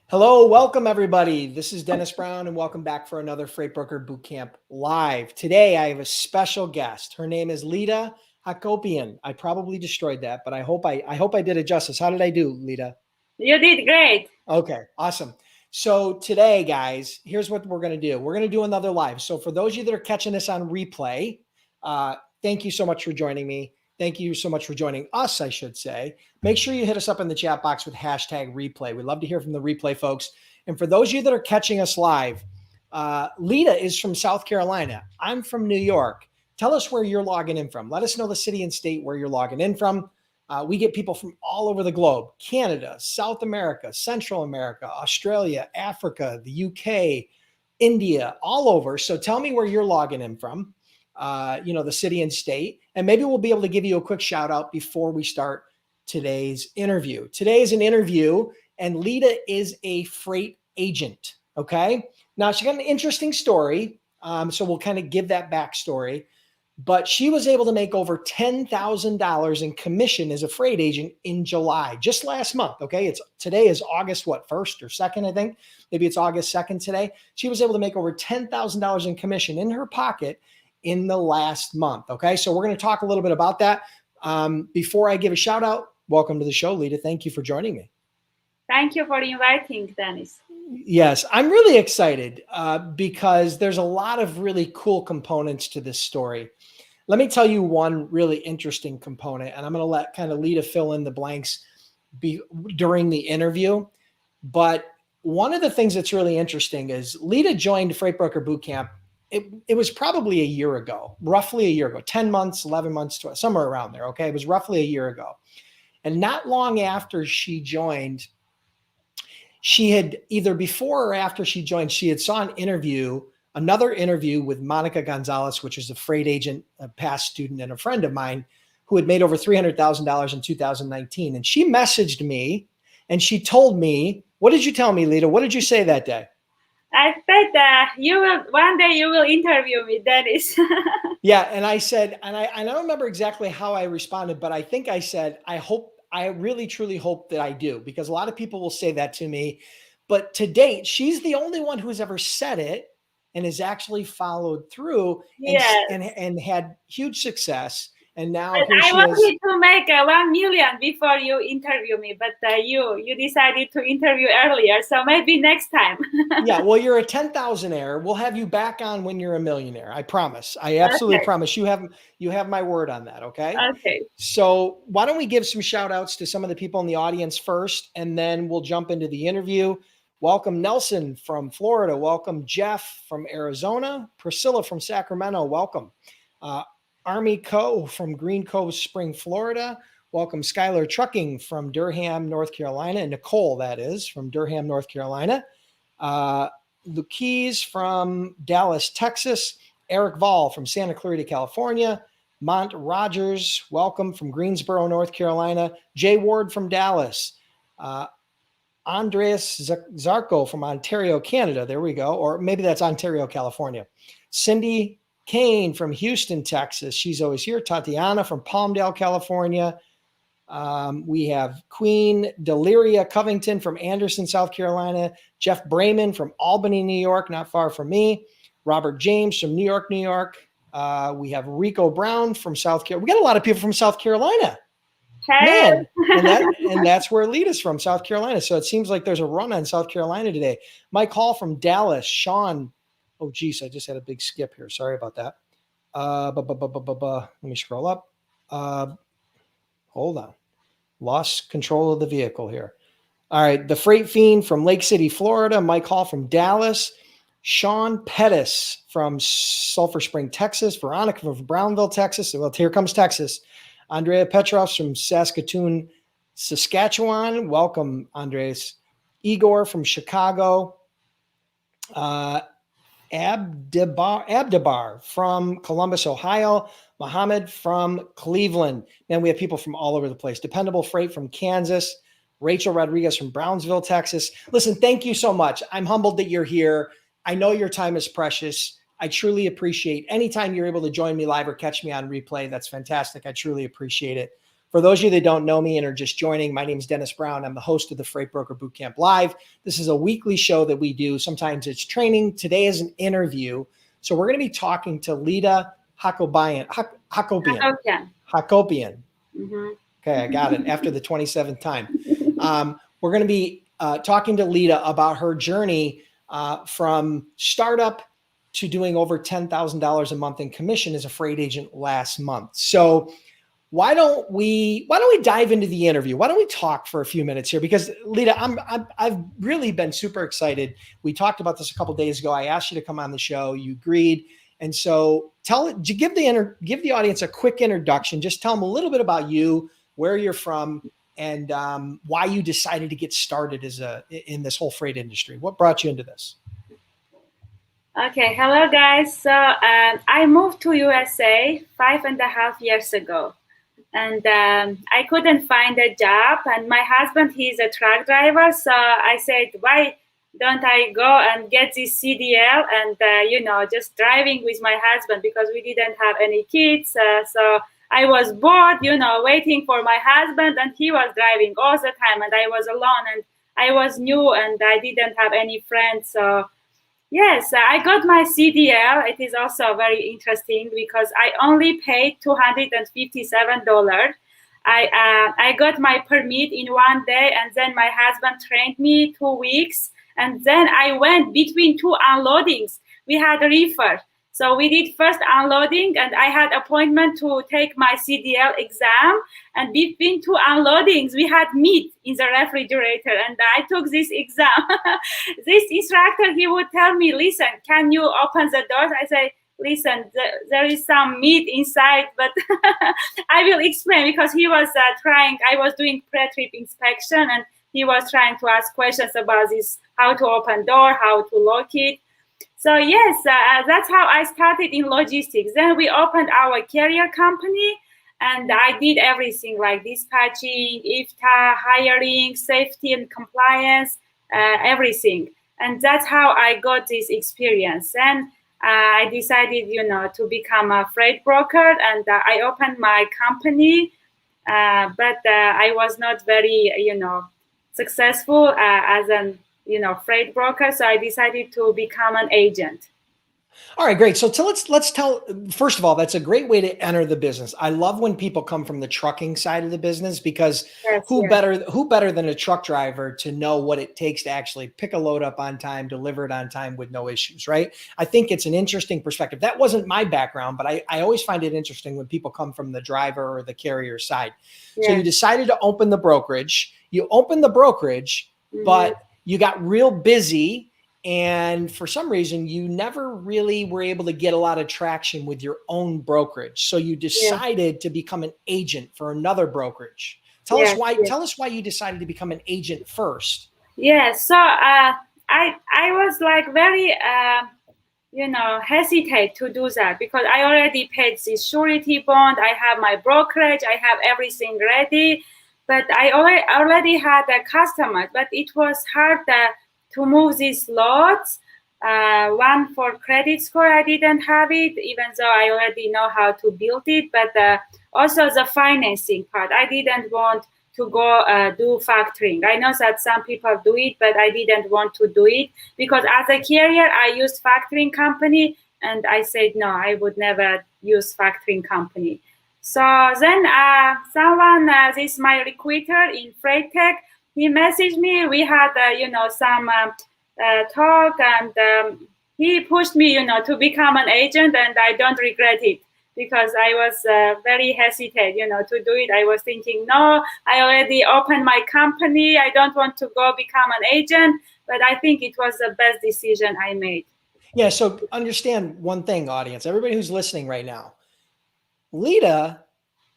Hello, welcome everybody. This is Dennis Brown and welcome back for another Freight Broker Bootcamp Live. Today I have a special guest. Her name is Lita Hakopian. I probably destroyed that, but I hope I did it justice. How did I do, Lita? You did great. Okay, awesome. So today, guys, here's what we're going to do. We're going to do another live. So for those of you that are catching this on replay, thank you so much for joining me. Thank you so much for joining us, I should say. Make sure you hit us up in the chat box with hashtag replay. We'd love to hear from the replay folks. And for those of you that are catching us live, Lita is from South Carolina. I'm from New York. Tell us where you're logging in from. Let us know the city and state where you're logging in from. We get people from all over the globe: Canada, South America, Central America, Australia, Africa, the UK, India, all over. So tell me where you're logging in from, the city and state, and maybe we'll be able to give you a quick shout out before we start today's interview. Today is an interview, and Lita is a freight agent. Okay. Now she got an interesting story. So we'll kind of give that backstory. But she was able to make over $10,000 in commission as a freight agent in July, just last month. Okay. Today is August, 1st or 2nd, I think. Maybe it's August 2nd today. She was able to make over $10,000 in commission in her pocket in the last month. Okay. So we're going to talk a little bit about that. Before I give a shout out, welcome to the show, Lita. Thank you for joining me. Thank you for inviting, Dennis. Yes, I'm really excited because there's a lot of really cool components to this story. Let me tell you one really interesting component, and I'm going to let kind of Lita fill in the blanks during the interview. But one of the things that's really interesting is Lita joined Freight Broker Bootcamp. It was probably a year ago, roughly a year ago, 10 months, 11 months, somewhere around there. Okay. It was roughly a year ago. And not long after she joined, she had either before or after she joined, she had saw another interview with Monica Gonzalez, which is a freight agent, a past student and a friend of mine who had made over $300,000 in 2019. And she messaged me and she told me, what did you tell me, Lita? What did you say that day? I said one day you will interview me, Dennis. Yeah. And I said, and I don't remember exactly how I responded, but I think I said, I really, truly hope that I do, because a lot of people will say that to me. But to date, she's the only one who's ever said it and has actually followed through and had huge success. And now I wanted to make 1 million before you interview me, but you decided to interview earlier. So maybe next time. Yeah, well, you're a 10,000-aire. We'll have you back on when you're a millionaire. I promise. I absolutely promise. You have my word on that. Okay. Okay. So why don't we give some shout outs to some of the people in the audience first, and then we'll jump into the interview. Welcome Nelson from Florida. Welcome Jeff from Arizona. Priscilla from Sacramento. Welcome. Army Co. from Green Cove Spring, Florida. Welcome Skylar Trucking from Durham, North Carolina. Nicole, that is, from Durham, North Carolina. Luquise from Dallas, Texas. Eric Vall from Santa Clarita, California. Mont Rogers, welcome from Greensboro, North Carolina. Jay Ward from Dallas. Andreas Zarco from Ontario, Canada. There we go. Or maybe that's Ontario, California. Cindy Kane from Houston, Texas. She's always here. Tatiana from Palmdale, California. We have Queen Deliria Covington from Anderson, South Carolina. Jeff Brayman from Albany, New York, not far from me. Robert James from New York, New York. We have Rico Brown from South Carolina. We got a lot of people from South Carolina. Hey. Man, and that's where Lita's from, South Carolina. So it seems like there's a run on South Carolina today. Mike Hall from Dallas. Sean. Oh, geez, I just had a big skip here. Sorry about that. Let me scroll up. Hold on. Lost control of the vehicle here. All right. The Freight Fiend from Lake City, Florida. Mike Hall from Dallas. Sean Pettis from Sulphur Spring, Texas. Veronica from Brownville, Texas. Well, here comes Texas. Andrea Petros from Saskatoon, Saskatchewan. Welcome, Andres. Igor from Chicago. Abdabar from Columbus, Ohio. Mohammed from Cleveland. And we have people from all over the place. Dependable Freight from Kansas. Rachel Rodriguez from Brownsville, Texas. Listen, thank you so much. I'm humbled that you're here. I know your time is precious. I truly appreciate anytime you're able to join me live or catch me on replay. That's fantastic. I truly appreciate it. For those of you that don't know me and are just joining, my name is Dennis Brown. I'm the host of the Freight Broker Bootcamp Live. This is a weekly show that we do. Sometimes it's training. Today is an interview. So we're going to be talking to Lita Hakobian. Hakobian. Mm-hmm. Okay, I got it after the 27th time. We're going to be talking to Lita about her journey from startup to doing over $10,000 a month in commission as a freight agent last month. So why don't we dive into the interview? Why don't we talk for a few minutes here? Because Lita, I've really been super excited. We talked about this a couple of days ago. I asked you to come on the show. You agreed. And so give the audience a quick introduction. Just tell them a little bit about you, where you're from, and why you decided to get started in this whole freight industry. What brought you into this? Okay, hello guys. So I moved to USA 5.5 years ago, and I couldn't find a job. And my husband, he's a truck driver, so I said, why don't I go and get this CDL and just driving with my husband, because we didn't have any kids. So I was bored, waiting for my husband, and he was driving all the time, and I was alone, and I was new, and I didn't have any friends. So yes, I got my CDL. It is also very interesting because I only paid $257. I got my permit in one day, and then my husband trained me 2 weeks, and then I went between two unloadings. We had a reefer. So we did first unloading, and I had appointment to take my CDL exam. And between two unloadings, we had meat in the refrigerator, and I took this exam. This instructor, he would tell me, listen, can you open the doors? I say, listen, there is some meat inside, but I will explain, because he was I was doing pre-trip inspection, and he was trying to ask questions about this, how to open door, how to lock it. So yes, that's how I started in logistics. Then we opened our carrier company, and I did everything like dispatching, IFTA, hiring, safety and compliance, everything. And that's how I got this experience. And I decided, to become a freight broker, and I opened my company, but I was not very, successful as an freight broker. So I decided to become an agent. All right, great. So let's tell, first of all, that's a great way to enter the business. I love when people come from the trucking side of the business, because who better than a truck driver to know what it takes to actually pick a load up on time, deliver it on time with no issues, right? I think it's an interesting perspective. That wasn't my background, but I always find it interesting when people come from the driver or the carrier side. So you decided to open the brokerage. You opened the brokerage, but you got real busy, and for some reason you never really were able to get a lot of traction with your own brokerage. So you decided to become an agent for another brokerage. Tell us why you decided to become an agent first. So I was like very hesitate to do that, because I already paid the surety bond, I have my brokerage, I have everything ready. But I already had a customer, but it was hard to move these lots. One for credit score, I didn't have it, even though I already know how to build it. But also the financing part, I didn't want to go do factoring. I know that some people do it, but I didn't want to do it, because as a carrier, I used factoring company, and I said, no, I would never use factoring company. So then someone, this my recruiter in Freight Tech, he messaged me. We had, some talk, and he pushed me, to become an agent, and I don't regret it, because I was very hesitant, to do it. I was thinking, no, I already opened my company. I don't want to go become an agent, but I think it was the best decision I made. Yeah. So understand one thing, audience, everybody who's listening right now. Lita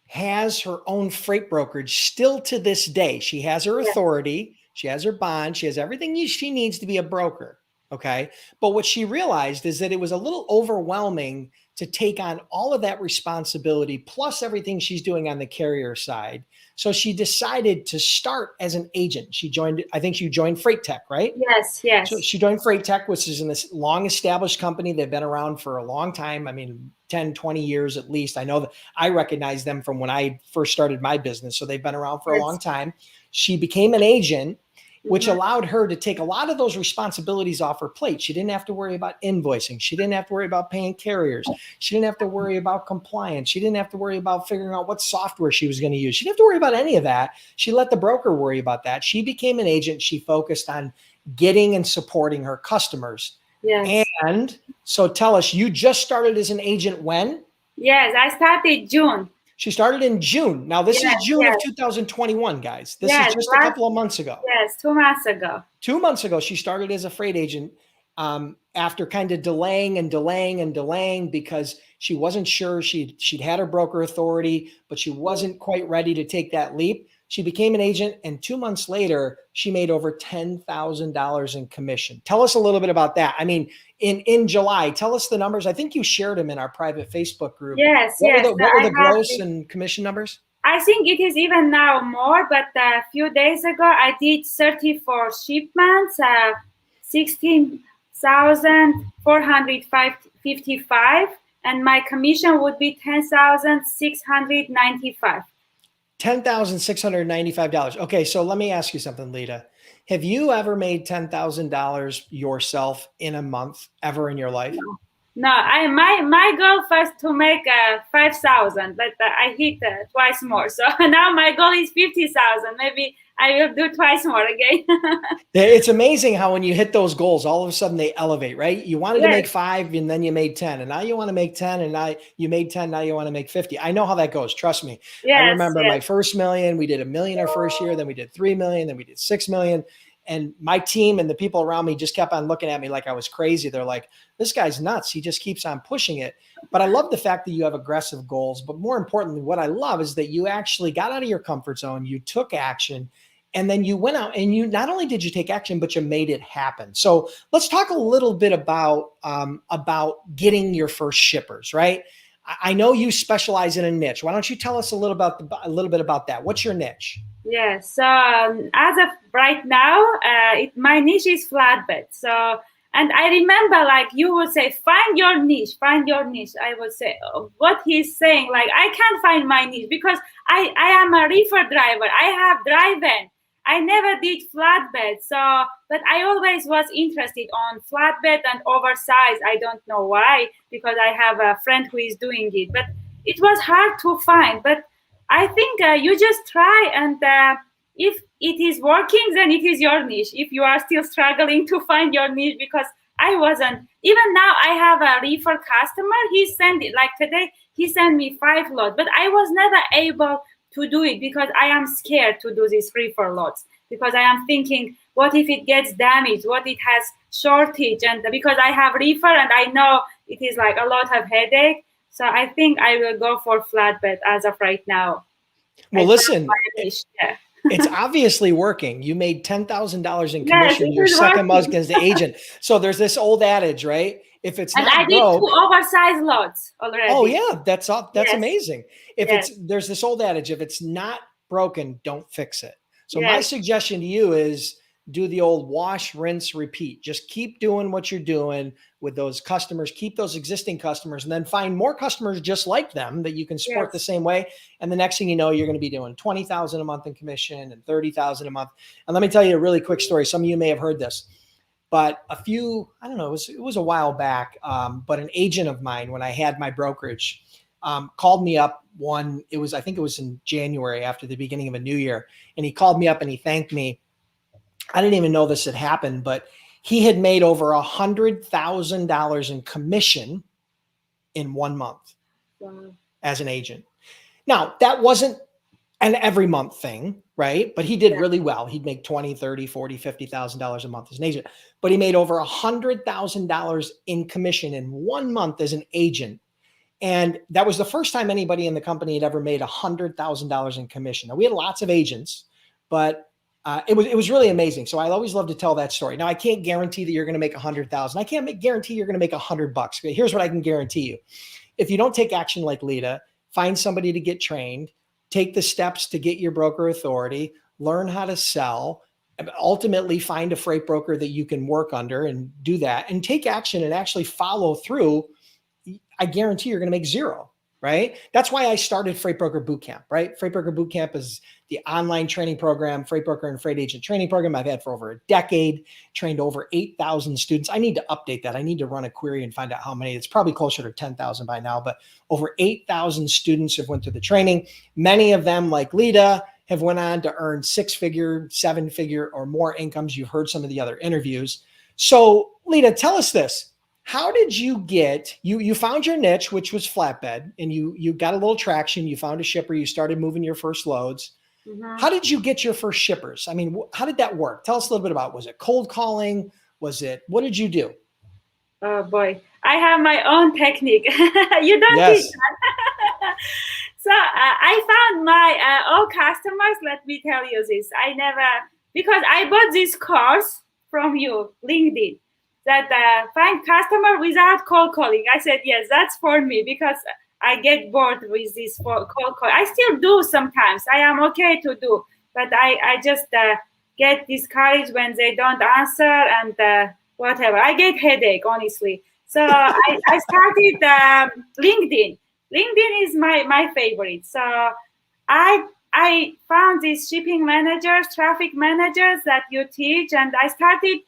has her own freight brokerage still to this day. She has her authority. She has her bond. She has everything she needs to be a broker. Okay. But what she realized is that it was a little overwhelming to take on all of that responsibility, plus everything she's doing on the carrier side. So she decided to start as an agent. She joined, I think you joined Freight Tech, right? Yes, So yes. she joined Freight Tech, which is in this long established company. They've been around for a long time. I mean, 10, 20 years at least. I know that I recognize them from when I first started my business. So they've been around for a long time. She became an agent, which allowed her to take a lot of those responsibilities off her plate. She didn't have to worry about invoicing. She didn't have to worry about paying carriers. She didn't have to worry about compliance. She didn't have to worry about figuring out what software she was going to use. She didn't have to worry about any of that. She let the broker worry about that. She became an agent. She focused on getting and supporting her customers. Yes. And so tell us, you just started as an agent when? Yes, I started June. She started in June. Now, this is June of 2021, guys. This is just a couple of months ago. Yes, 2 months ago. 2 months ago, she started as a freight agent after kind of delaying because she wasn't sure. She'd had her broker authority, but she wasn't quite ready to take that leap. She became an agent, and 2 months later, she made over $10,000 in commission. Tell us a little bit about that. I mean, in July, tell us the numbers. I think you shared them in our private Facebook group. Yes, what were the gross and commission numbers? I think it is even now more, but a few days ago, I did 34 shipments, 16,455, and my commission would be 10,695. $10,695. Okay, so let me ask you something, Lita. Have you ever made $10,000 yourself in a month ever in your life? No, my goal was to make 5,000, but I hit twice more. So now my goal is 50,000. Maybe I will do twice more again. It's amazing how when you hit those goals, all of a sudden they elevate, right? You wanted to make 5 and then you made 10, and now you want to make 10, and now you made 10, now you want to make 50. I know how that goes. Trust me. I remember my first million. We did $1 million our first year. Then we did 3 million. Then we did 6 million. And my team and the people around me just kept on looking at me like I was crazy. They're like, this guy's nuts. He just keeps on pushing it. But I love the fact that you have aggressive goals. But more importantly, what I love is that you actually got out of your comfort zone. You took action, and then you went out and you not only did you take action, but you made it happen. So let's talk a little bit about getting your first shippers, right? I know you specialize in a niche. Why don't you tell us a little bit about that? What's your niche? Yes. So as of right now, my niche is flatbed. So, and I remember, like, you would say, find your niche. I would say, what he's saying, like, I can't find my niche because I am a reefer driver. I have drive-in. I never did flatbed. So, but I always was interested on flatbed and oversized. I don't know why, because I have a friend who is doing it, but it was hard to find. But I think you just try, and if it is working, then it is your niche. If you are still struggling to find your niche, because I wasn't, even now I have a reefer customer. He sent it, like today, he sent me 5 loads, but I was never able to do it because I am scared to do these reefer loads, because I am thinking, what if it gets damaged? What it has shortage? And because I have reefer and I know it is like a lot of headache. So I think I will go for flatbed as of right now. Well, listen, it's obviously working. You made $10,000 in commission your second month as the agent. So there's this old adage, right? If it's not I did 2 oversized loads already. Oh yeah, that's amazing. There's this old adage, if it's not broken, don't fix it. So my suggestion to you is do the old wash, rinse, repeat. Just keep doing what you're doing with those customers, keep those existing customers, and then find more customers just like them that you can support the same way. And the next thing you know, you're going to be doing 20,000 a month in commission and 30,000 a month. And let me tell you a really quick story. Some of you may have heard this, but I don't know, it was a while back. But an agent of mine, when I had my brokerage, called me up I think it was in January after the beginning of a new year. And he called me up and he thanked me. I didn't even know this had happened, but he had made over $100,000 in commission in 1 month as an agent. Now, that wasn't an every month thing, right? But he did really well. He'd make $20,000, $30,000, $40,000, $50,000 a month as an agent. But he made over $100,000 in commission in 1 month as an agent. And that was the first time anybody in the company had ever made $100,000 in commission. Now, we had lots of agents, but it was really amazing. So I always love to tell that story. Now, I can't guarantee that you're going to make 100,000. I can't guarantee you're going to make $100. Okay, here's what I can guarantee you. if you don't take action like Lita, find somebody to get trained, take the steps to get your broker authority, learn how to sell, ultimately find a freight broker that you can work under and do that and take action and actually follow through, I guarantee you're going to make zero, right? That's why I started Freight Broker Bootcamp, right? Freight Broker Bootcamp is the online training program, freight broker and freight agent training program I've had for over a decade, trained over 8,000 students. I need to update that. I need to run a query and find out how many. It's probably closer to 10,000 by now, but over 8,000 students have went through the training. Many of them, like Lita, have went on to earn 6-figure, 7-figure, or more incomes. You've heard some of the other interviews. So Lita, tell us this. How did you get, you found your niche, which was flatbed, and you got a little traction. You found a shipper. You started moving your first loads. Mhm. How did you get your first shippers? I mean, how did that work? Tell us a little bit about, was it cold calling? What did you do? Oh boy, I have my own technique. You don't teach Yes. that. So I found my old customers. Let me tell you this. I never, because I bought this course from you, LinkedIn, that find customer without cold calling. I said, yes, that's for me because I get bored with this for cold call. I still do sometimes. I am okay to do, but I just get discouraged when they don't answer and whatever. I get headache, honestly. So I started LinkedIn. LinkedIn is my favorite. So I found these shipping managers, traffic managers that you teach, and I started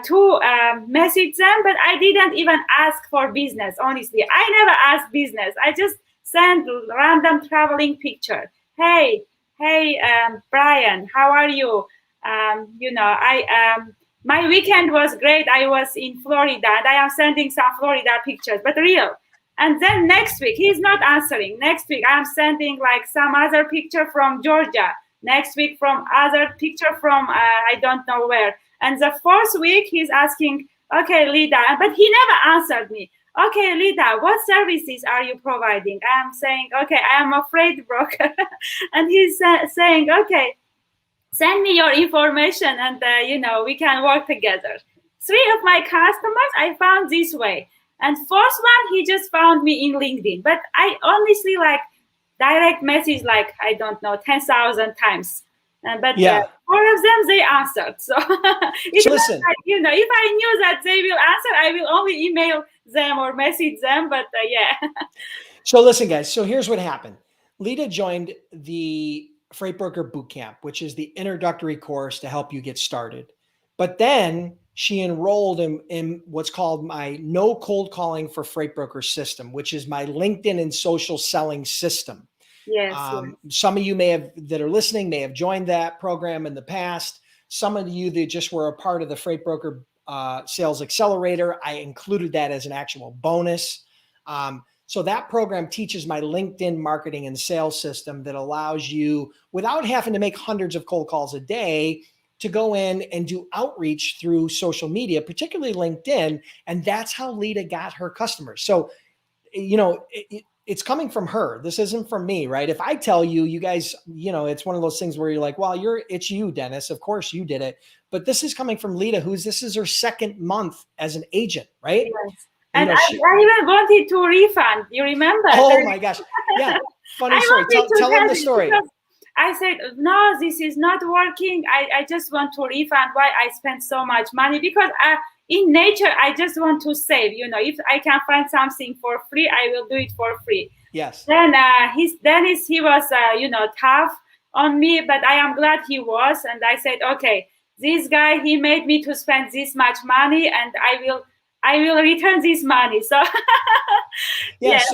to message them, but I didn't even ask for business. Honestly, I never asked business. I just sent random traveling picture. Hey, Brian, how are you? My weekend was great. I was in Florida, and I am sending some Florida pictures, but real. And then next week, he's not answering. Next week, I'm sending like some other picture from Georgia. Next week, from other picture from I don't know where. And the fourth week, he's asking, okay, Lita, but he never answered me. Okay, Lita, what services are you providing? I'm saying, okay, I am a freight broker. And he's saying, okay, send me your information and, we can work together. 3 of my customers, I found this way. And fourth one, he just found me in LinkedIn. But I honestly direct message, I don't know, 10,000 times. But 4 of them, they answered. So it's So listen, if I knew that they will answer, I will only email them or message them. But yeah. So listen, guys. So here's what happened. Lita joined the Freight Broker Bootcamp, which is the introductory course to help you get started. But then she enrolled in what's called my No Cold Calling for Freight Broker system, which is my LinkedIn and social selling system. Yes. Some of you that are listening may have joined that program in the past. Some of you that just were a part of the Freight Broker Sales Accelerator, I included that as an actual bonus. So that program teaches my LinkedIn marketing and sales system that allows you, without having to make hundreds of cold calls a day, to go in and do outreach through social media, particularly LinkedIn. And that's how Lita got her customers. So, it's coming from her. This isn't from me, right? If I tell you, you guys, it's one of those things where you're like, well, it's you, Dennis. Of course you did it. But this is coming from Lita, this is her second month as an agent, right? Yes. And I even wanted to refund. You remember? Oh my gosh. Yeah. Funny story. Tell them the story. I said, no, this is not working. I just want to refund why I spent so much money because in nature, I just want to save. If I can find something for free, I will do it for free. Yes. Then Dennis, he was, tough on me, but I am glad he was. And I said, okay, this guy, he made me to spend this much money, and I will return this money. So yeah. yes.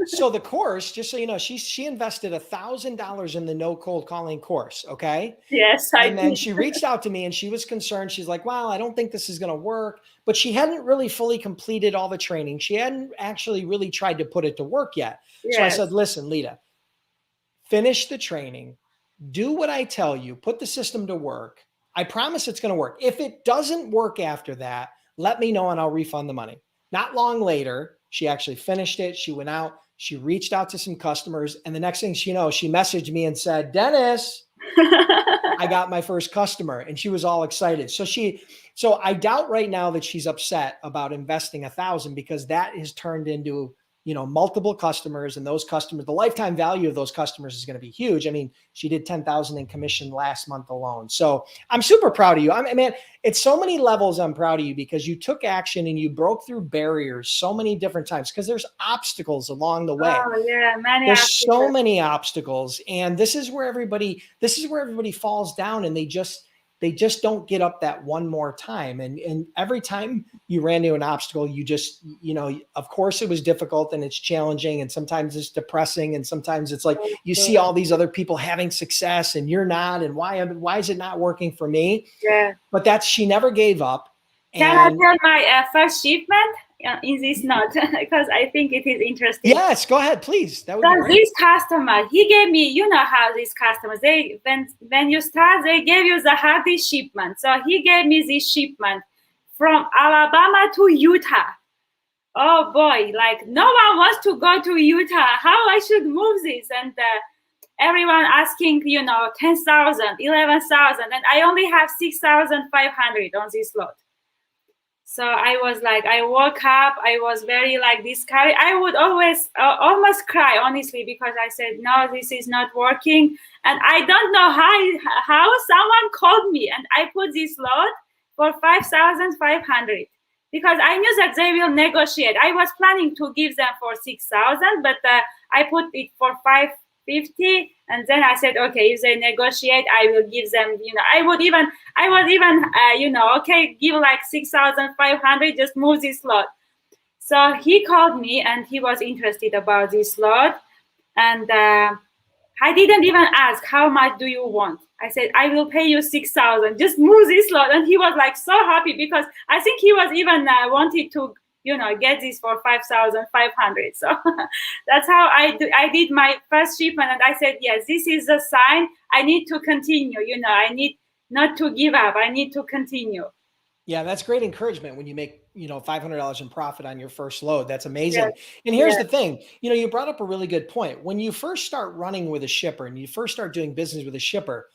So the course, just so you know, she invested $1,000 in the No Cold Calling course. Okay. Yes. And then she reached out to me and she was concerned. She's like, well, I don't think this is going to work, but she hadn't really fully completed all the training. She hadn't actually really tried to put it to work yet. Yes. So I said, listen, Lita, finish the training, do what I tell you, put the system to work. I promise it's going to work. If it doesn't work after that, let me know and I'll refund the money. Not long later, she actually finished it. She went out, she reached out to some customers. And the next thing she knows, she messaged me and said, Dennis, I got my first customer. And she was all excited. So I doubt right now that she's upset about investing $1,000 because that has turned into multiple customers, and those customers, the lifetime value of those customers is going to be huge. I mean, she did 10,000 in commission last month alone. So I'm super proud of you. I mean, man, it's so many levels. I'm proud of you because you took action and you broke through barriers so many different times, because there's obstacles along the way. Oh yeah, many There's obstacles. so many obstacles, and this is where everybody falls down, and they just don't get up that one more time. And every time you ran into an obstacle, you just, of course it was difficult and it's challenging, and sometimes it's depressing, and sometimes it's like you see all these other people having success and you're not, and why is it not working for me? Yeah. But she never gave up. Can I tell my first shipment in this note? Because I think it is interesting. Yes, go ahead, please. That would be great. This customer, he gave me, you know how these customers, when you start, they give you the hardest shipment. So he gave me this shipment from Alabama to Utah. Oh boy, like no one wants to go to Utah. How I should move this? And everyone asking, 10,000, 11,000, and I only have 6,500 on this lot. So I was like, I woke up, I was very like discouraged. I would always almost cry, honestly, because I said, no, this is not working. And I don't know how someone called me, and I put this lot for 5,500 because I knew that they will negotiate. I was planning to give them for 6,000, but I put it for 550, and then I said, okay, if they negotiate, I will give them, I was even, okay, give like 6,500, just move this lot. So he called me and he was interested about this lot. And I didn't even ask, how much do you want? I said, I will pay you 6,000, just move this lot. And he was like so happy, because I think he was even wanted to get this for 5,500. So that's how I did my first shipment. And I said, yes, this is a sign. I need to continue. I need not to give up. I need to continue. Yeah, that's great encouragement when you make, $500 in profit on your first load. That's amazing. Yes. And here's the thing, you brought up a really good point. When you first start running with a shipper and you first start doing business with a shipper,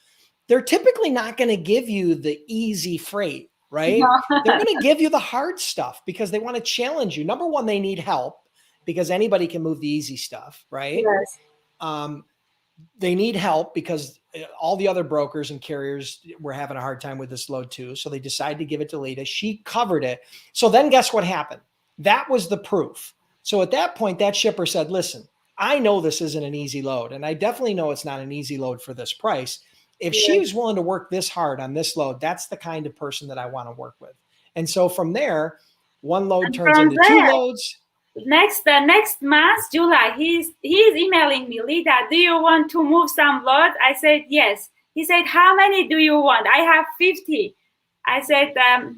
they're typically not going to give you the easy freight. Right? No. They're going to give you the hard stuff because they want to challenge you. Number one, they need help because anybody can move the easy stuff, right? Yes. They need help because all the other brokers and carriers were having a hard time with this load too. So they decided to give it to Lita. She covered it. So then guess what happened? That was the proof. So at that point, that shipper said, listen, I know this isn't an easy load, and I definitely know it's not an easy load for this price. If she was willing to work this hard on this load, that's the kind of person that I want to work with. And so from there, one load turns into two loads. Next month, July, he's emailing me, Lita, do you want to move some loads? I said, yes. He said, how many do you want? I have 50. I said,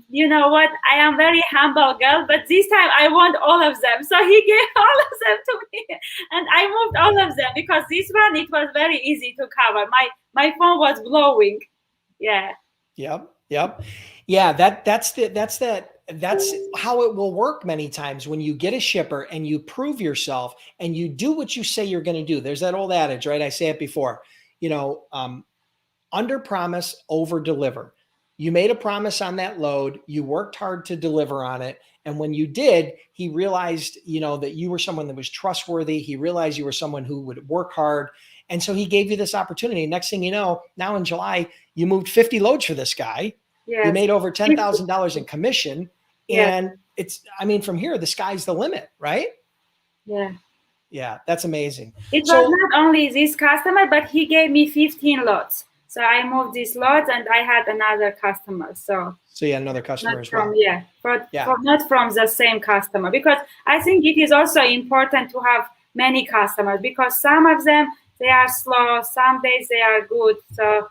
you know what? I am very humble girl, but this time I want all of them. So he gave all of them to me, and I moved all of them because this one, it was very easy to cover. My phone was blowing. Yeah. Yep. Yeah. That's how it will work many times when you get a shipper and you prove yourself and you do what you say you're going to do. There's that old adage, right? I say it before, under promise, over deliver. You made a promise on that load. You worked hard to deliver on it. And when you did, he realized, that you were someone that was trustworthy. He realized you were someone who would work hard. And so he gave you this opportunity. Next thing you know, now in July, you moved 50 loads for this guy. Yes. You made over $10,000 in commission. And from here, the sky's the limit, right? Yeah. Yeah, that's amazing. It was not only this customer, but he gave me 15 lots. So I moved these lots and I had another customer. So you had another customer as well. Not from the same customer, because I think it is also important to have many customers, because some of them, they are slow, some days they are good. So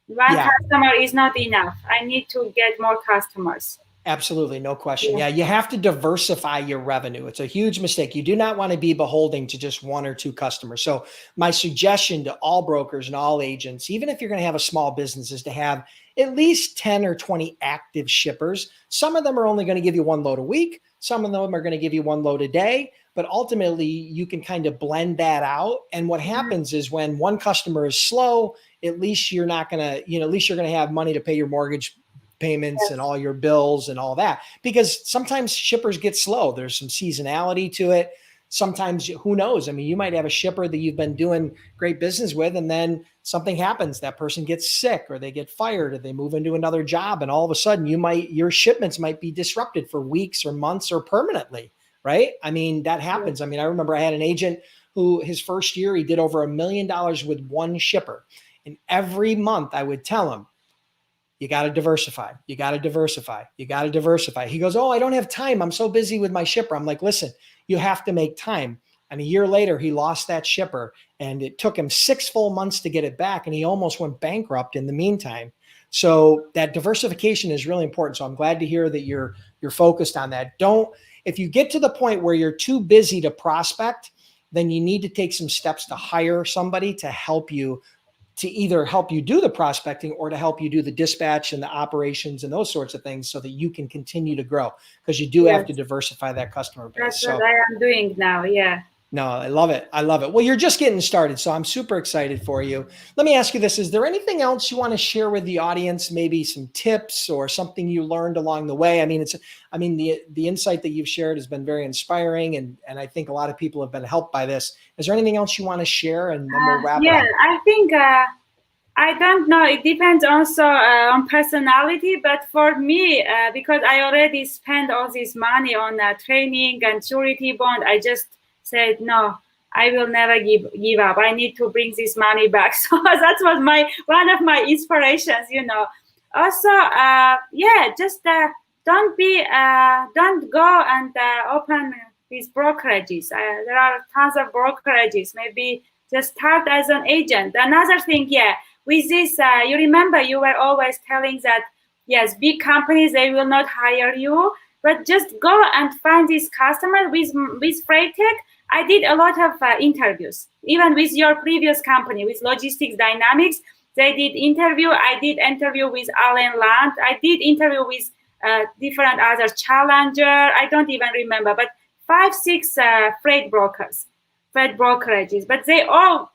one customer is not enough. I need to get more customers. Absolutely. No question. Yeah. You have to diversify your revenue. It's a huge mistake. You do not want to be beholden to just one or two customers. So my suggestion to all brokers and all agents, even if you're going to have a small business, is to have at least 10 or 20 active shippers. Some of them are only going to give you one load a week. Some of them are going to give you one load a day, but ultimately you can kind of blend that out. And what happens is when one customer is slow, at least you're not going to, at least you're going to have money to pay your mortgage payments and all your bills and all that, because sometimes shippers get slow. There's some seasonality to it. sometimes, who knows? I mean, you might have a shipper that you've been doing great business with, and then something happens. That person gets sick, or they get fired, or they move into another job, and all of a sudden your shipments might be disrupted for weeks or months or permanently, right? I mean, that happens. I mean, I remember I had an agent who his first year, he did over $1 million with one shipper. And every month I would tell him, you got to diversify. You got to diversify. You got to diversify. He goes, oh, I don't have time. I'm so busy with my shipper. I'm like, listen, you have to make time. And a year later, he lost that shipper, and it took him 6 full months to get it back. And he almost went bankrupt in the meantime. So that diversification is really important. So I'm glad to hear that you're focused on that. If you get to the point where you're too busy to prospect, then you need to take some steps to hire somebody to help you, to either help you do the prospecting or to help you do the dispatch and the operations and those sorts of things, so that you can continue to grow, because you do have to diversify that customer base. That's what I am doing now. Yeah. No, I love it. I love it. Well, you're just getting started, so I'm super excited for you. Let me ask you this. Is there anything else you want to share with the audience? Maybe some tips or something you learned along the way? I mean, the insight that you've shared has been very inspiring, and I think a lot of people have been helped by this. Is there anything else you want to share? And then we'll wrap it up. I think, I don't know. It depends also on personality. But for me, because I already spent all this money on training and surety bond, I just said, no, I will never give up. I need to bring this money back. So that was one of my inspirations, Also, just don't go and open these brokerages. There are tons of brokerages. Maybe just start as an agent. Another thing, with this, you remember you were always telling that, yes, big companies, they will not hire you, but just go and find these customers. With Freight Tech, I did a lot of interviews, even with your previous company, with Logistics Dynamics. They did interview. I did interview with Allen Land. I did interview with different other Challenger. I don't even remember, but 5, 6 freight brokerages. But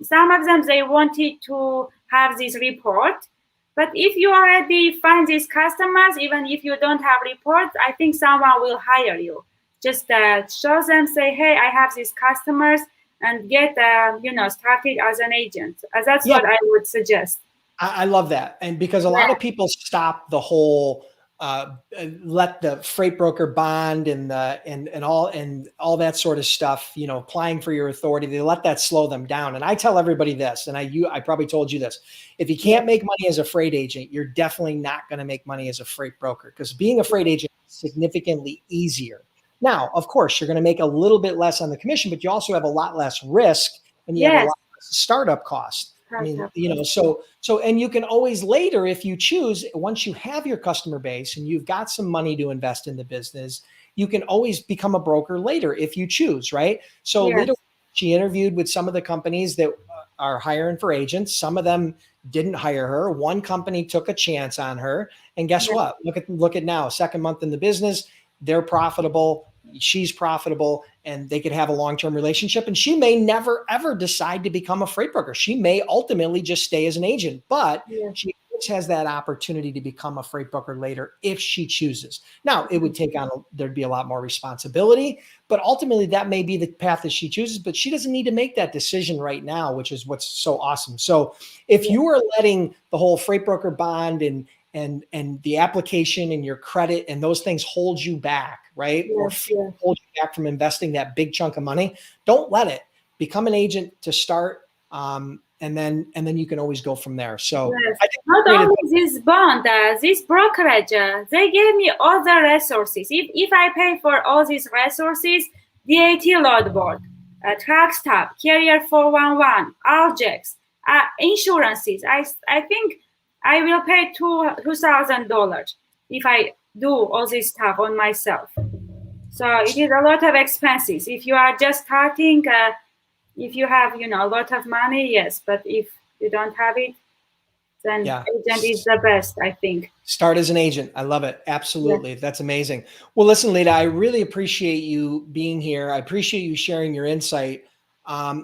some of them, they wanted to have this report. But if you already find these customers, even if you don't have reports, I think someone will hire you. Just show them, say, hey, I have these customers, and get, started as an agent. That's what I would suggest. I love that. And because a lot of people stop the whole, let the freight broker bond and all that sort of stuff, applying for your authority, they let that slow them down. And I tell everybody this, and I probably told you this: if you can't make money as a freight agent, you're definitely not going to make money as a freight broker, because being a freight agent is significantly easier. Now, of course, you're going to make a little bit less on the commission, but you also have a lot less risk, and you have a lot less startup cost. I mean, so, and you can always later, if you choose, once you have your customer base and you've got some money to invest in the business, you can always become a broker later if you choose, right? So Lita, she interviewed with some of the companies that are hiring for agents. Some of them didn't hire her. One company took a chance on her, and guess what? Look at now, second month in the business, they're profitable. She's profitable, and they could have a long-term relationship. And she may never, ever decide to become a freight broker. She may ultimately just stay as an agent, but she has that opportunity to become a freight broker later if she chooses. Now, it would take on, there'd be a lot more responsibility, but ultimately that may be the path that she chooses, but she doesn't need to make that decision right now, which is what's so awesome. So if you are letting the whole freight broker bond and the application and your credit and those things hold you back, right? Or hold you back from investing that big chunk of money, don't let it. Become an agent to start, and then you can always go from there. So not only this bond, this brokerage, they gave me all the resources. If I pay for all these resources, DAT load board, truck stop, carrier 411, Algex, insurances, I think I will pay $2,000 if I do all this stuff on myself. So it is a lot of expenses. If you are just starting, if you have, a lot of money, yes. But if you don't have it, then agent is the best, I think. Start as an agent. I love it. Absolutely. That's amazing. Well, listen, Lita, I really appreciate you being here. I appreciate you sharing your insight.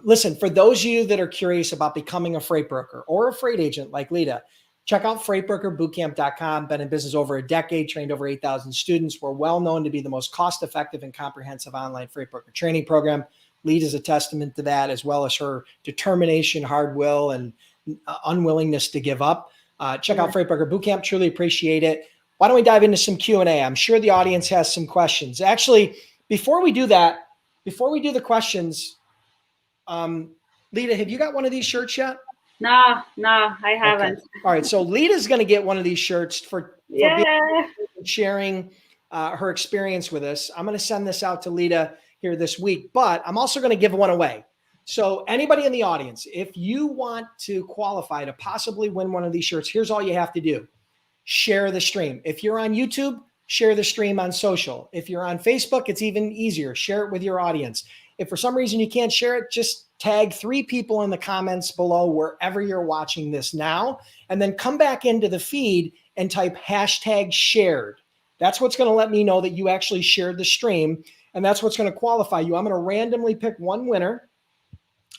Listen, for those of you that are curious about becoming a freight broker or a freight agent like Lita, check out freightbrokerbootcamp.com. Been in business over a decade, trained over 8,000 students. We're well known to be the most cost-effective and comprehensive online freight broker training program. Lita's a testament to that, as well as her determination, hard will, and unwillingness to give up. Check out Freight Broker Bootcamp. Truly appreciate it. Why don't we dive into some Q&A? I'm sure the audience has some questions. Actually, before we do that, before we do the questions, Lita, have you got one of these shirts yet? No, I haven't. Okay. All right. So Lita's going to get one of these shirts for sharing her experience with us. I'm going to send this out to Lita here this week, but I'm also going to give one away. So anybody in the audience, if you want to qualify to possibly win one of these shirts, here's all you have to do. Share the stream. If you're on YouTube, share the stream on social. If you're on Facebook, it's even easier. Share it with your audience. If for some reason you can't share it, just tag 3 people in the comments below wherever you're watching this now, and then come back into the feed and type #shared. That's what's going to let me know that you actually shared the stream, and that's what's going to qualify you. I'm going to randomly pick one winner.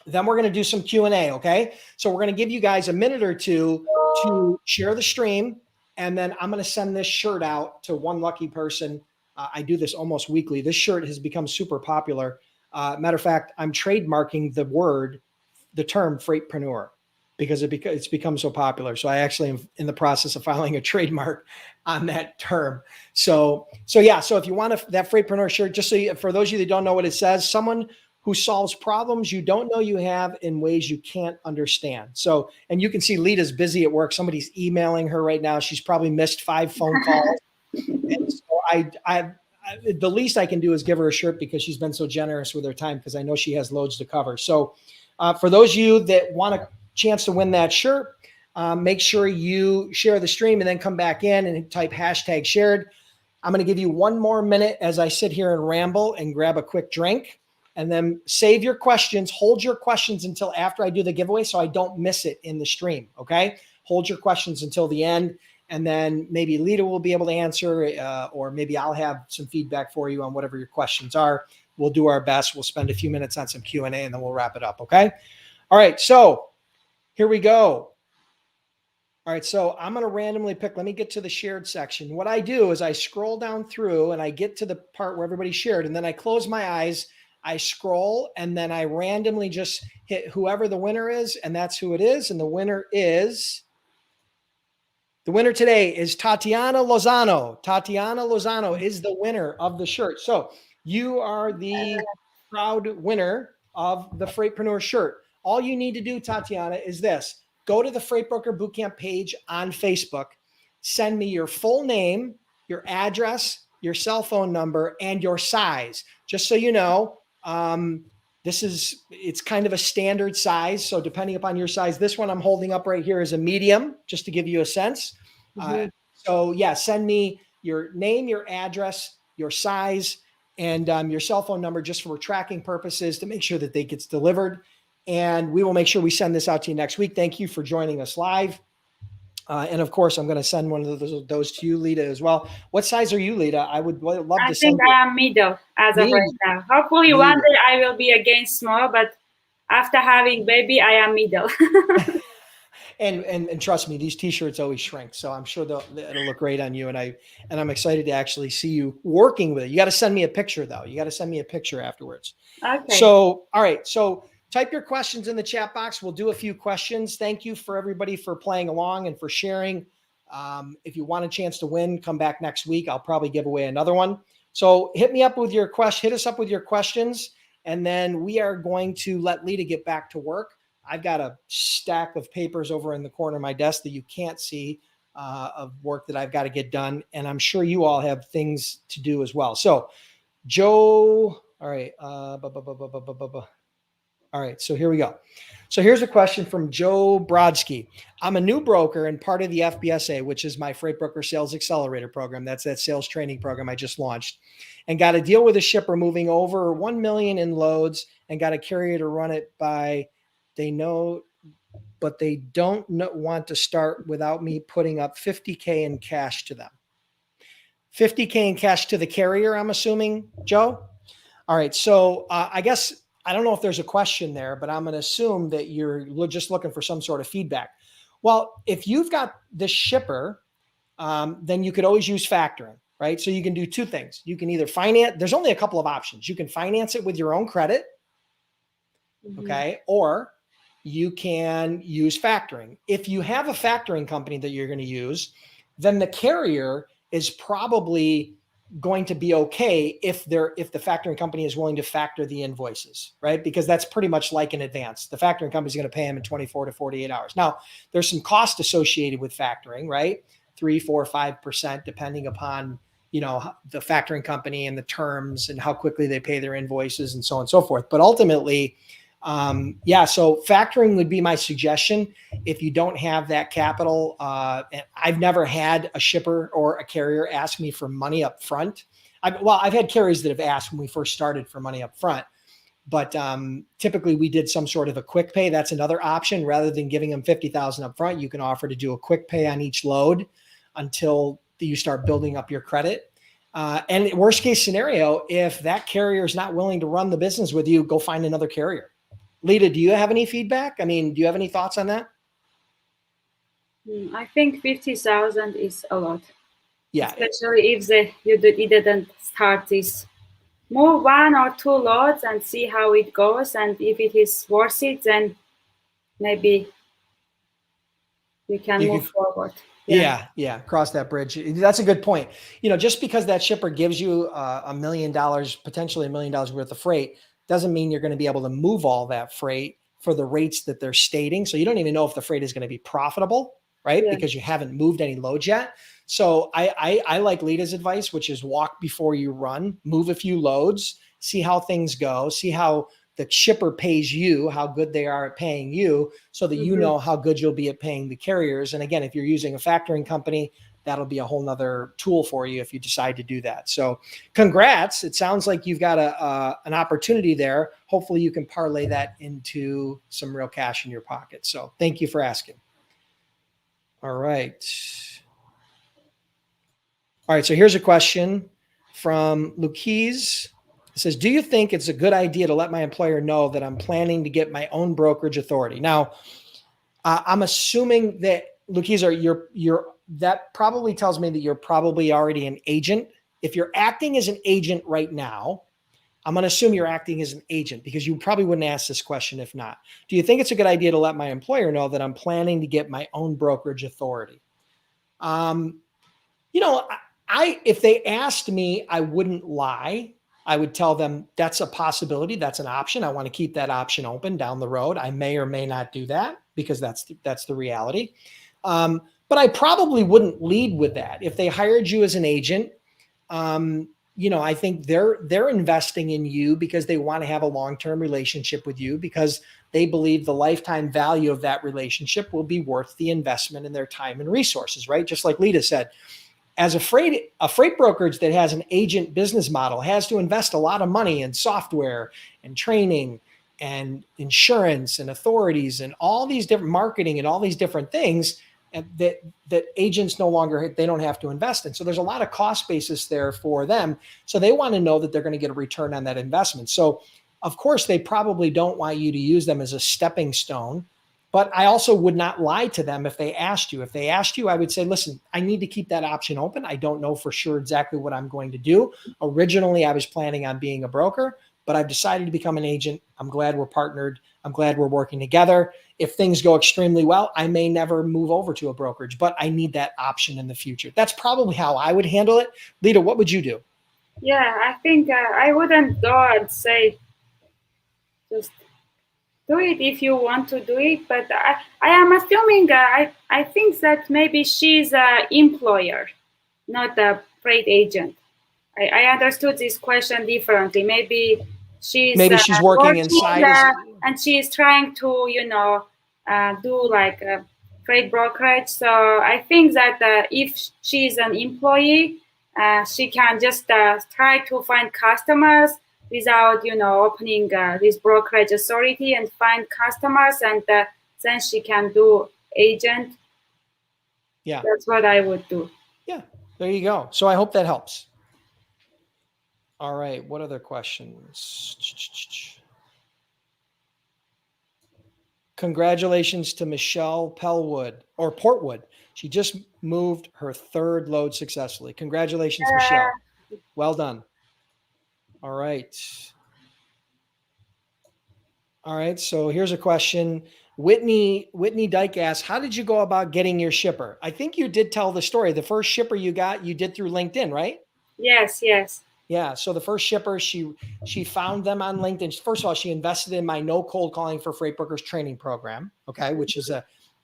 Then we're going to do some Q&A, okay? So we're going to give you guys a minute or two to share the stream, and then I'm going to send this shirt out to one lucky person. I do this almost weekly. This shirt has become super popular. Matter of fact, I'm trademarking the term freightpreneur because it's become so popular. So I actually am in the process of filing a trademark on that term. So yeah. So if you want that freightpreneur shirt, just so for those of you that don't know what it says, someone who solves problems you don't know you have in ways you can't understand. So, and you can see Lita's busy at work. Somebody's emailing her right now. She's probably missed 5 phone calls. And so the least I can do is give her a shirt because she's been so generous with her time, because I know she has loads to cover. So for those of you that want a chance to win that shirt, make sure you share the stream and then come back in and type #shared. I'm going to give you one more minute as I sit here and ramble and grab a quick drink, and then save your questions. Hold your questions until after I do the giveaway so I don't miss it in the stream, okay? Hold your questions until the end. And then maybe Lita will be able to answer, or maybe I'll have some feedback for you on whatever your questions are. We'll do our best. We'll spend a few minutes on some Q&A, and then we'll wrap it up, okay? All right, so here we go. All right, so I'm going to randomly pick. Let me get to the shared section. What I do is I scroll down through, and I get to the part where everybody shared, and then I close my eyes, I scroll, and then I randomly just hit whoever the winner is, and that's who it is. And the winner today is Tatiana Lozano. Tatiana Lozano is the winner of the shirt. So you are the proud winner of the Freightpreneur shirt. All you need to do, Tatiana, is this. Go to the Freight Broker Bootcamp page on Facebook. Send me your full name, your address, your cell phone number, and your size. Just so you know, it's kind of a standard size. So depending upon your size, this one I'm holding up right here is a medium, just to give you a sense. So yeah, send me your name, your address, your size, and your cell phone number, just for tracking purposes, to make sure that they gets delivered. And we will make sure we send this out to you next week. Thank you for joining us live. And of course, I'm going to send one of those to you, Lita, as well. What size are you, Lita? I would love to I think I am middle as of right now. Hopefully one day I will be again small, but after having baby, I am middle. And trust me, these t-shirts always shrink, so I'm sure it'll look great on you. And I'm excited to actually see you working with it. You got to send me a picture, though. You got to send me a picture afterwards. Okay. So, all right. So type your questions in the chat box. We'll do a few questions. Thank you for everybody for playing along and for sharing. If you want a chance to win, come back next week. I'll probably give away another one. So hit me up with your hit us up with your questions, and then we are going to let Lita get back to work. I've got a stack of papers over in the corner of my desk that you can't see, of work that I've got to get done. And I'm sure you all have things to do as well. So Joe, all right. All right, so here we go. So here's a question from Joe Brodsky. I'm a new broker and part of the FBSA, which is my Freight Broker Sales Accelerator program. That's that sales training program I just launched, and got a deal with a shipper moving over 1 million in loads, and got a carrier to run it by. They know, but they don't want to start without me putting up $50K in cash to them. $50K in cash to the carrier, I'm assuming, Joe? All right, so I guess I don't know if there's a question there, but I'm going to assume that you're just looking for some sort of feedback. Well, if you've got the shipper, then you could always use factoring, right? So you can do two things. You can either finance, there's only a couple of options. You can finance it with your own credit, Okay. Or you can use factoring. If you have a factoring company that you're going to use, then the carrier is probably going to be okay if the factoring company is willing to factor the invoices, right? Because that's pretty much like an advance. The factoring company is going to pay them in 24 to 48 hours. Now, there's some cost associated with factoring, right? 3, 4, 5%, depending upon the factoring company and the terms and how quickly they pay their invoices and so on and so forth. But ultimately, so factoring would be my suggestion if you don't have that capital. I've never had a shipper or a carrier ask me for money up front. I've had carriers that have asked when we first started for money up front, but typically we did some sort of a quick pay. That's another option. Rather than giving them $50,000 up front, you can offer to do a quick pay on each load until you start building up your credit. And worst case scenario, if that carrier is not willing to run the business with you, go find another carrier. Lita, do you have any feedback? I mean, do you have any thoughts on that? I think 50,000 is a lot. Yeah. Especially if you didn't start this. Move 1 or 2 loads and see how it goes. And if it is worth it, then maybe we can move forward. Yeah. Cross that bridge. That's a good point. Just because that shipper gives you $1 million, potentially $1 million worth of freight, doesn't mean you're going to be able to move all that freight for the rates that they're stating. So you don't even know if the freight is going to be profitable, right? Yeah. Because you haven't moved any loads yet. So I like Lita's advice, which is walk before you run, move a few loads, see how things go, see how the shipper pays you, how good they are at paying you, so that you know how good you'll be at paying the carriers. And again, if you're using a factoring company, that'll be a whole nother tool for you if you decide to do that. So congrats. It sounds like you've got an opportunity there. Hopefully you can parlay that into some real cash in your pocket. So thank you for asking. All right. So here's a question from Luquise. It says, do you think it's a good idea to let my employer know that I'm planning to get my own brokerage authority? Now, I'm assuming that, Luquise, that probably tells me that you're probably already an agent. If you're acting as an agent right now, I'm going to assume you're acting as an agent because you probably wouldn't ask this question if not. Do you think it's a good idea to let my employer know that I'm planning to get my own brokerage authority? If they asked me, I wouldn't lie. I would tell them that's a possibility. That's an option. I want to keep that option open down the road. I may or may not do that because that's the reality. But I probably wouldn't lead with that. If they hired you as an agent, I think they're investing in you because they want to have a long-term relationship with you because they believe the lifetime value of that relationship will be worth the investment in their time and resources, right? Just like Lita said. As a freight brokerage that has an agent business model has to invest a lot of money in software and training and insurance and authorities and all these different marketing and all these different things that agents they don't have to invest in. So there's a lot of cost basis there for them. So they want to know that they're going to get a return on that investment. So of course they probably don't want you to use them as a stepping stone. But I also would not lie to them if they asked you. If they asked you, I would say, listen, I need to keep that option open. I don't know for sure exactly what I'm going to do. Originally, I was planning on being a broker, but I've decided to become an agent. I'm glad we're partnered. I'm glad we're working together. If things go extremely well, I may never move over to a brokerage, but I need that option in the future. That's probably how I would handle it. Lita, what would you do? Yeah, I think I wouldn't go and say just do it if you want to do it, but I am assuming I think that maybe she's an employer, not a freight agent. I understood this question differently. Maybe she's working inside and she's trying to do like a freight brokerage. So I think that if she's an employee, she can just try to find customers without opening this brokerage authority and find customers, and then she can do agent. Yeah, that's what I would do. Yeah, there you go. So I hope that helps. All right, what other questions? Congratulations to Michelle Portwood. She just moved her 3rd load successfully. Congratulations, Michelle. Well done. All right. All right. So here's a question. Whitney Dyke asks, how did you go about getting your shipper? I think you did tell the story. The first shipper you got, you did through LinkedIn, right? Yes, yes. Yeah. So the first shipper, she found them on LinkedIn. First of all, she invested in my no cold calling for freight brokers training program. Okay, which is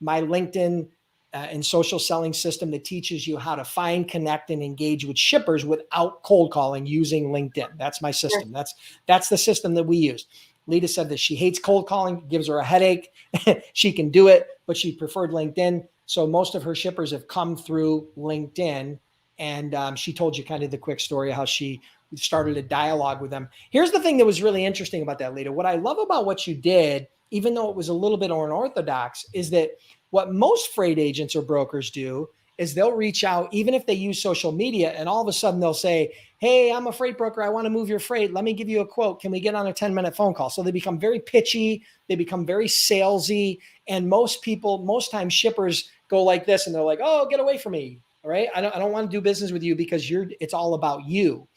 my LinkedIn and social selling system that teaches you how to find, connect, and engage with shippers without cold calling using LinkedIn. That's my system. That's the system that we use. Lita said that she hates cold calling, gives her a headache. She can do it, but she preferred LinkedIn. So most of her shippers have come through LinkedIn. And she told you kind of the quick story of how she started a dialogue with them. Here's the thing that was really interesting about that, Lita. What I love about what you did, even though it was a little bit unorthodox, is that what most freight agents or brokers do is they'll reach out, even if they use social media, and all of a sudden they'll say, hey, I'm a freight broker. I want to move your freight. Let me give you a quote. Can we get on a 10-minute phone call? So they become very pitchy. They become very salesy. And most times shippers go like this and they're like, oh, get away from me. All right. I don't want to do business with you because it's all about you.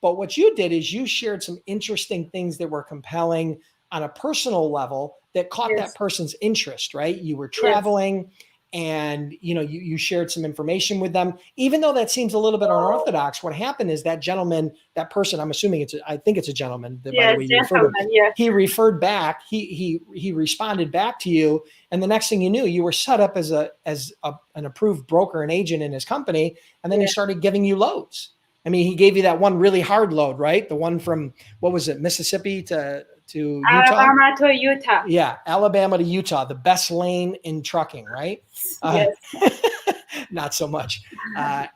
But what you did is you shared some interesting things that were compelling on a personal level that caught that person's interest, right? You were traveling and you shared some information with them. Even though that seems a little bit unorthodox, what happened is that gentleman, that person, I'm assuming I think it's a gentleman, by the way you referred to him, he referred back, he responded back to you. And the next thing you knew, you were set up as an approved broker and agent in his company. And then he started giving you loads. I mean, he gave you that one really hard load, right? The one from, what was it, Mississippi to Utah? Alabama to Utah. Yeah, Alabama to Utah, the best lane in trucking, right? Yes. Not so much.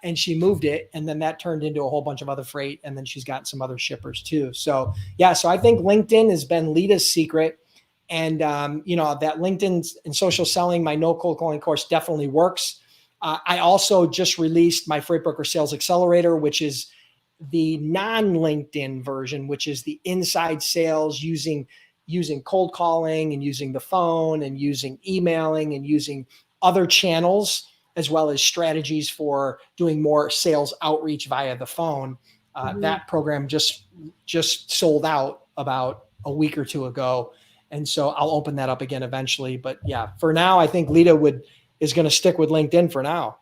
And she moved it, and then that turned into a whole bunch of other freight, and then she's got some other shippers too. So, yeah, so I think LinkedIn has been Lita's secret. And, that LinkedIn and social selling, my no cold calling course definitely works. I also just released my Freight Broker Sales Accelerator, which is the non-LinkedIn version, which is the inside sales using cold calling and using the phone and using emailing and using other channels, as well as strategies for doing more sales outreach via the phone. That program just sold out about a week or two ago. And so I'll open that up again eventually. But yeah, for now, I think Lita is going to stick with LinkedIn for now.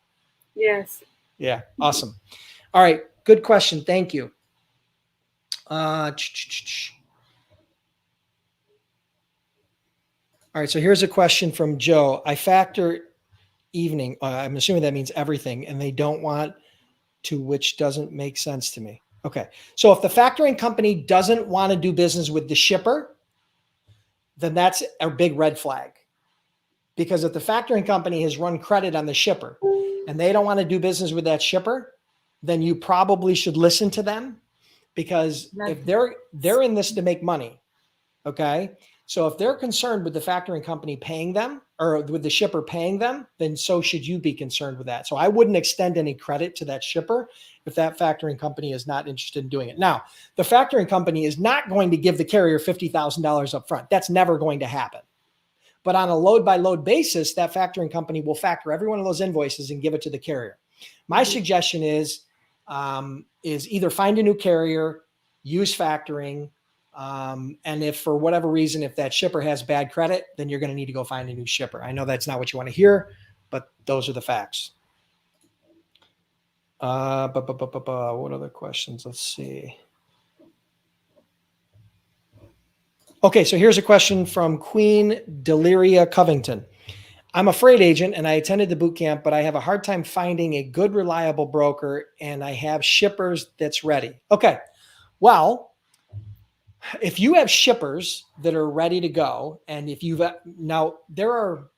Yes. Yeah. Awesome. All right. Good question. Thank you. All right. So here's a question from Joe. I factor evening. I'm assuming that means everything, and they don't want to, which doesn't make sense to me. Okay. So if the factoring company doesn't want to do business with the shipper, then that's a big red flag. Because if the factoring company has run credit on the shipper and they don't want to do business with that shipper, then you probably should listen to them, because if they're in this to make money, okay? So if they're concerned with the factoring company paying them or with the shipper paying them, then so should you be concerned with that. So I wouldn't extend any credit to that shipper if that factoring company is not interested in doing it. Now, the factoring company is not going to give the carrier $50,000 up front. That's never going to happen. But on a load by load basis, that factoring company will factor every one of those invoices and give it to the carrier. My suggestion is either find a new carrier, use factoring, and if for whatever reason, if that shipper has bad credit, then you're going to need to go find a new shipper. I know that's not what you want to hear, but those are the facts. What other questions? Let's see. Okay, so here's a question from Queen Deliria Covington. I'm a freight agent and I attended the boot camp, but I have a hard time finding a good, reliable broker, and I have shippers that's ready. Okay, well, if you have shippers that are ready to go, and if you've now there are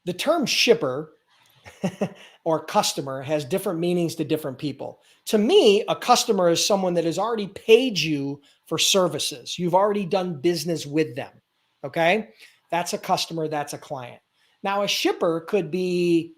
the term shipper or customer has different meanings to different people. To me, a customer is someone that has already paid you for services. You've already done business with them. Okay. That's a customer. That's a client. Now, a shipper could be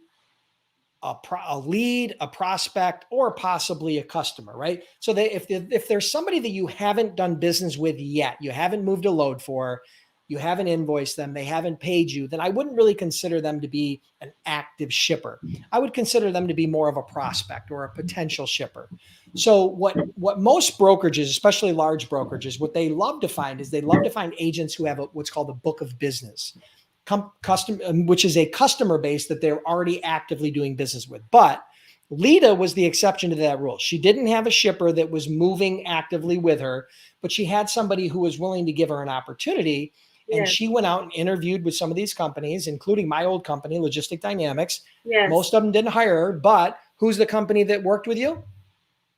a lead, a prospect, or possibly a customer, right? So if there's somebody that you haven't done business with yet, you haven't moved a load for, you haven't invoiced them, they haven't paid you, then I wouldn't really consider them to be an active shipper. I would consider them to be more of a prospect or a potential shipper. So what most brokerages, especially large brokerages, what they love to find is they love to find agents who have what's called a book of business, which is a customer base that they're already actively doing business with. But Lita was the exception to that rule. She didn't have a shipper that was moving actively with her, but she had somebody who was willing to give her an opportunity. And Yes. she went out and interviewed with some of these companies, including my old company, Logistic Dynamics. Yes. Most of them didn't hire her, but who's the company that worked with you?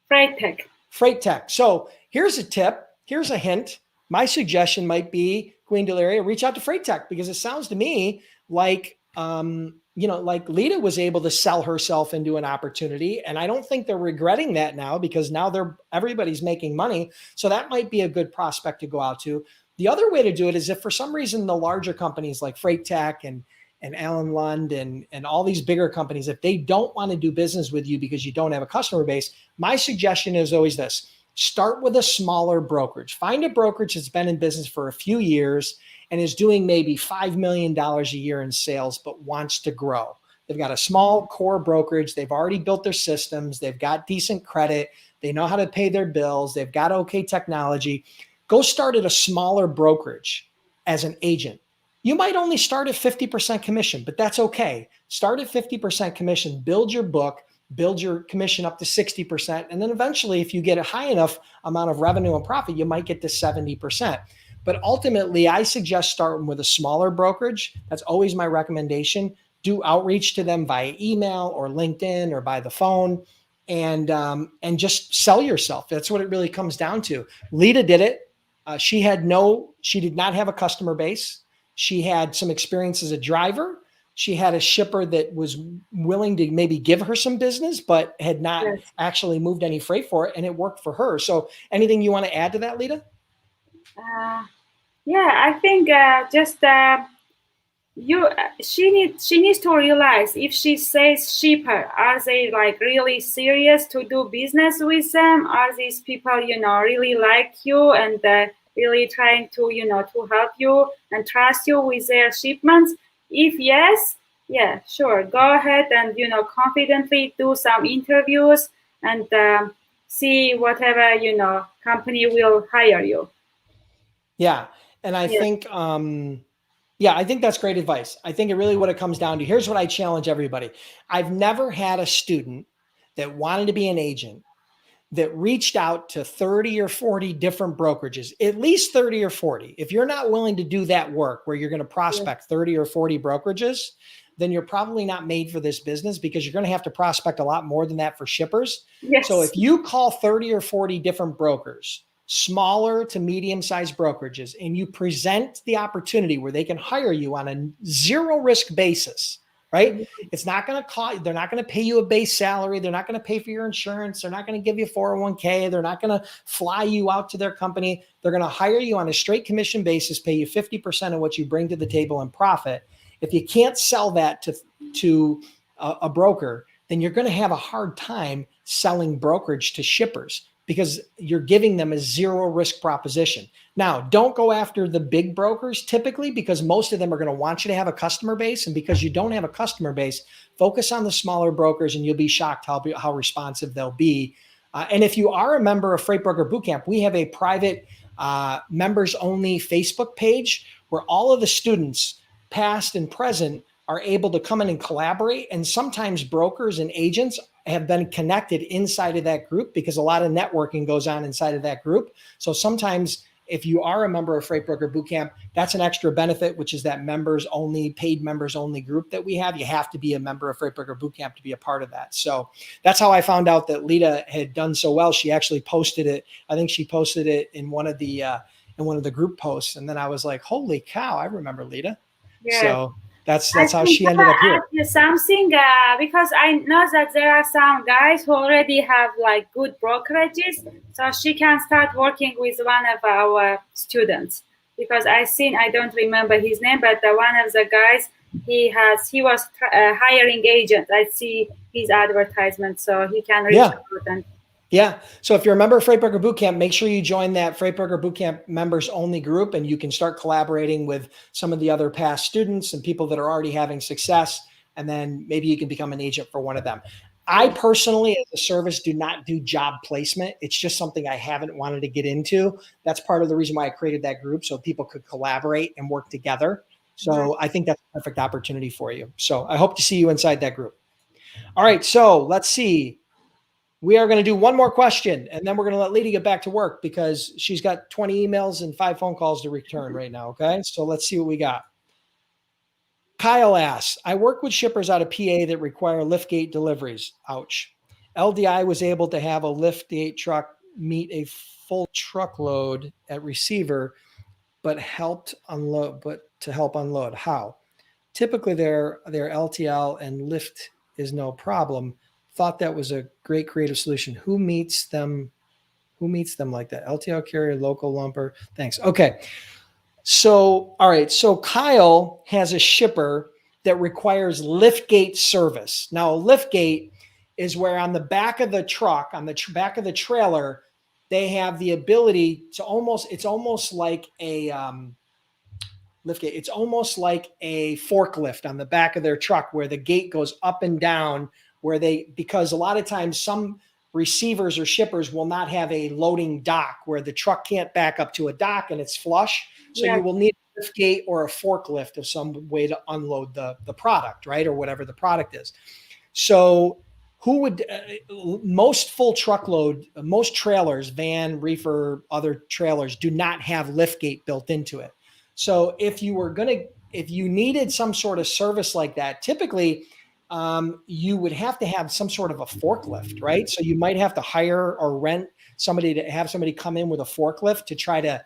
Freight Tech. Freight Tech. So here's a tip. Here's a hint. My suggestion might be, Queen Delaria, reach out to Freight Tech, because it sounds to me like, like Lita was able to sell herself into an opportunity. And I don't think they're regretting that now, because now everybody's making money. So that might be a good prospect to go out to. The other way to do it is if for some reason the larger companies like Freight Tech and Allen Lund and all these bigger companies, if they don't want to do business with you because you don't have a customer base, my suggestion is always this: start with a smaller brokerage. Find a brokerage that's been in business for a few years and is doing maybe $5 million a year in sales, but wants to grow. They've got a small core brokerage. They've already built their systems. They've got decent credit. They know how to pay their bills. They've got okay technology. Go start at a smaller brokerage as an agent. You might only start at 50% commission, but that's okay. Start at 50% commission, build your book, build your commission up to 60%. And then eventually, if you get a high enough amount of revenue and profit, you might get to 70%. But ultimately, I suggest starting with a smaller brokerage. That's always my recommendation. Do outreach to them via email or LinkedIn or by the phone, and just sell yourself. That's what it really comes down to. Lita did it. She did not have a customer base. She had some experience as a driver. She had a shipper that was willing to maybe give her some business, but had not actually moved any freight for it, and it worked for her. So anything you want to add to that, Lita? Yeah, I think she needs to realize, if she says shipper, are they like really serious to do business with them? Are these people, really like you and really trying to, to help you and trust you with their shipments? If yes, yeah, sure, go ahead and, confidently do some interviews and see whatever, company will hire you. Yeah. And I think, I think that's great advice. I think what it comes down to, here's what I challenge everybody. I've never had a student that wanted to be an agent that reached out to 30 or 40 different brokerages, at least 30 or 40. If you're not willing to do that work where you're going to prospect 30 or 40 brokerages, then you're probably not made for this business, because you're going to have to prospect a lot more than that for shippers. Yes. So if you call 30 or 40 different brokers, smaller to medium-sized brokerages, and you present the opportunity where they can hire you on a zero risk basis, right? It's not going to cost, they're not going to pay you a base salary. They're not going to pay for your insurance. They're not going to give you 401k. They're not going to fly you out to their company. They're going to hire you on a straight commission basis, pay you 50% of what you bring to the table in profit. If you can't sell that to a broker, then you're going to have a hard time selling brokerage to shippers, because you're giving them a zero risk proposition. Now, don't go after the big brokers typically, because most of them are going to want you to have a customer base. And because you don't have a customer base, focus on the smaller brokers, and you'll be shocked how responsive they'll be. And if you are a member of Freight Broker Bootcamp, we have a private members only Facebook page where all of the students, past and present, are able to come in and collaborate. And sometimes brokers and agents have been connected inside of that group, because a lot of networking goes on inside of that group. So sometimes if you are a member of Freight Broker Bootcamp, that's an extra benefit, which is that paid members only group that we have. You have to be a member of Freight Broker Bootcamp to be a part of that. So that's how I found out that Lita had done so well. She actually posted it. I think she posted it in one of the group posts. And then I was like, holy cow, I remember Lita. Yeah. So that's how she ended up here. Ask you something, because I know that there are some guys who already have like good brokerages, so she can start working with one of our students. Because I don't remember his name, but one of the guys, he was hiring agents. I see his advertisement, so he can reach out. Yeah. So if you're a member of Freight Broker Bootcamp, make sure you join that Freight Broker Bootcamp members only group, and you can start collaborating with some of the other past students and people that are already having success. And then maybe you can become an agent for one of them. I personally, as a service, do not do job placement. It's just something I haven't wanted to get into. That's part of the reason why I created that group, so people could collaborate and work together. So I think that's a perfect opportunity for you. So I hope to see you inside that group. All right. So let's see. We are going to do one more question, and then we're going to let Lita get back to work because she's got 20 emails and 5 phone calls to return right now. Okay. So let's see what we got. Kyle asks, I work with shippers out of PA that require liftgate deliveries. Ouch. LDI was able to have a liftgate truck meet a full truckload at receiver, but to help unload. How? Typically their LTL and lift is no problem. Thought that was a great creative solution. Who meets them like that? LTL carrier, local lumper. Thanks. Okay. So, all right. So Kyle has a shipper that requires liftgate service. Now, a liftgate is where on the back of the truck, on the back of the trailer, they have the ability to it's almost like a liftgate. It's almost like a forklift on the back of their truck where the gate goes up and down because a lot of times some receivers or shippers will not have a loading dock where the truck can't back up to a dock and it's flush. So you will need a lift gate or a forklift of some way to unload the product, right? Or whatever the product is. So most full truckload, most trailers, van, reefer, other trailers do not have lift gate built into it. So if you needed some sort of service like that, typically you would have to have some sort of a forklift, right? So you might have to hire or rent somebody to have somebody come in with a forklift to try to,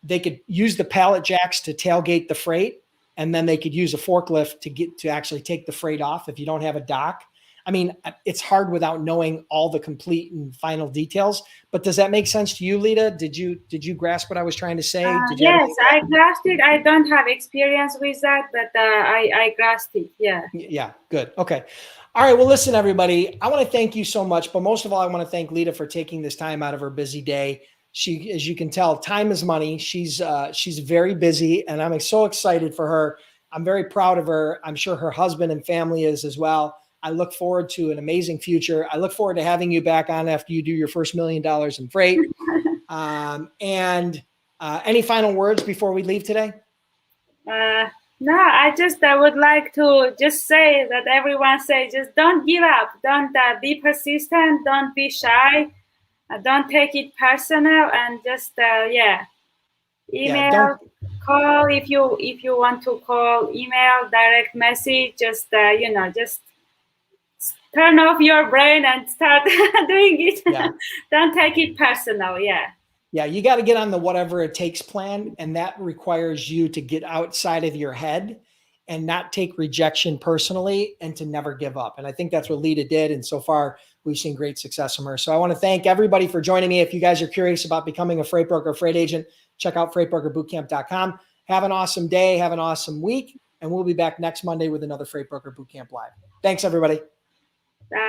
they could use the pallet jacks to tailgate the freight, and then they could use a forklift to actually take the freight off if you don't have a dock. I mean, it's hard without knowing all the complete and final details, but does that make sense to you, Lita? Did you grasp what I was trying to say? Yes, I grasped it. I don't have experience with that, but I grasped it. Yeah. Yeah. Good. Okay. All right. Well, listen, everybody, I want to thank you so much, but most of all, I want to thank Lita for taking this time out of her busy day. She, as you can tell, time is money. She's very busy, and I'm so excited for her. I'm very proud of her. I'm sure her husband and family is as well. I look forward to an amazing future. I look forward to having you back on after you do your first $1 million in freight. Any final words before we leave today? No, I would like to just say that everyone say, just don't give up. Don't be persistent. Don't be shy. Don't take it personal, and just email, call if you want to call, email, direct message. Just just turn off your brain and start doing it. Yeah. Don't take it personal. Yeah. Yeah, you got to get on the whatever it takes plan, and that requires you to get outside of your head and not take rejection personally and to never give up. And I think that's what Lita did, and so far we've seen great success from her. So I want to thank everybody for joining me. If you guys are curious about becoming a freight broker, freight agent, check out freightbrokerbootcamp.com. Have an awesome day, have an awesome week, and we'll be back next Monday with another Freight Broker Bootcamp Live. Thanks, everybody.